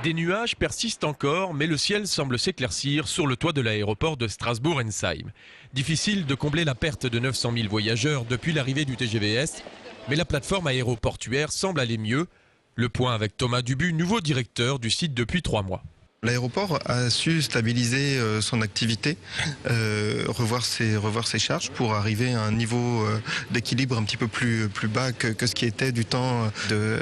Des nuages persistent encore, mais le ciel semble s'éclaircir sur le toit de l'aéroport de Strasbourg-Ensheim. Difficile de combler la perte de 900 000 voyageurs depuis l'arrivée du TGV Est, mais la plateforme aéroportuaire semble aller mieux. Le point avec Thomas Dubu, nouveau directeur du site depuis 3 mois. L'aéroport a su stabiliser son activité, revoir ses charges pour arriver à un niveau d'équilibre un petit peu plus bas que ce qui était du temps de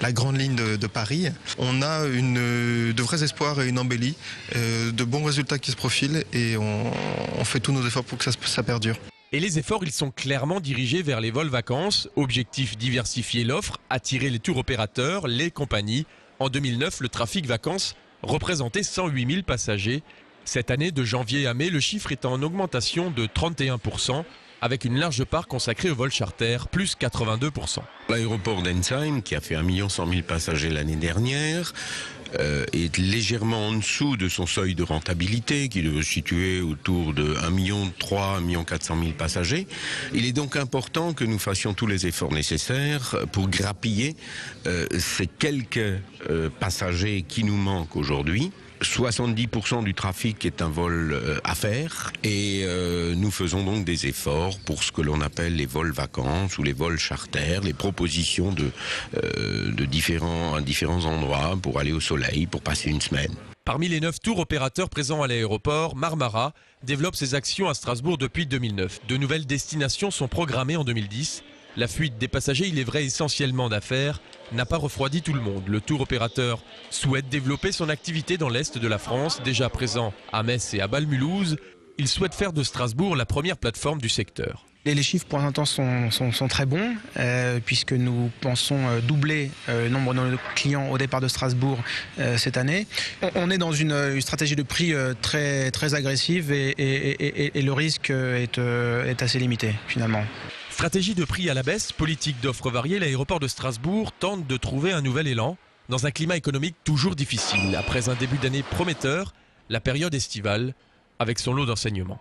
la grande ligne de Paris. On a de vrais espoirs et une embellie, de bons résultats qui se profilent et on fait tous nos efforts pour que ça perdure. Et les efforts, ils sont clairement dirigés vers les vols vacances. Objectif, diversifier l'offre, attirer les tours opérateurs, les compagnies. En 2009, le trafic vacances représentait 108 000 passagers. Cette année, de janvier à mai, le chiffre est en augmentation de 31%, avec une large part consacrée au vol charter, plus 82%. L'aéroport d'Ensheim, qui a fait 1 100 000 passagers l'année dernière, est légèrement en dessous de son seuil de rentabilité, qui doit se situer autour de 1,3 million, 1,4 million passagers. Il est donc important que nous fassions tous les efforts nécessaires pour grappiller ces quelques passagers qui nous manquent aujourd'hui. 70% du trafic est un vol à faire et nous faisons donc des efforts pour ce que l'on appelle les vols vacances ou les vols charters, les propositions à différents endroits pour aller au soleil, pour passer une semaine. Parmi les 9 tours opérateurs présents à l'aéroport, Marmara développe ses actions à Strasbourg depuis 2009. De nouvelles destinations sont programmées en 2010. La fuite des passagers, il est vrai essentiellement d'affaires, n'a pas refroidi tout le monde. Le tour opérateur souhaite développer son activité dans l'Est de la France, déjà présent à Metz et à Bâle-Mulhouse. Il souhaite faire de Strasbourg la première plateforme du secteur. Les chiffres pour l'instant sont très bons puisque nous pensons doubler le nombre de nos clients au départ de Strasbourg cette année. On est dans une stratégie de prix très agressive et le risque est assez limité finalement. Stratégie de prix à la baisse, politique d'offres variées, l'aéroport de Strasbourg tente de trouver un nouvel élan dans un climat économique toujours difficile. Après un début d'année prometteur, la période estivale avec son lot d'enseignements.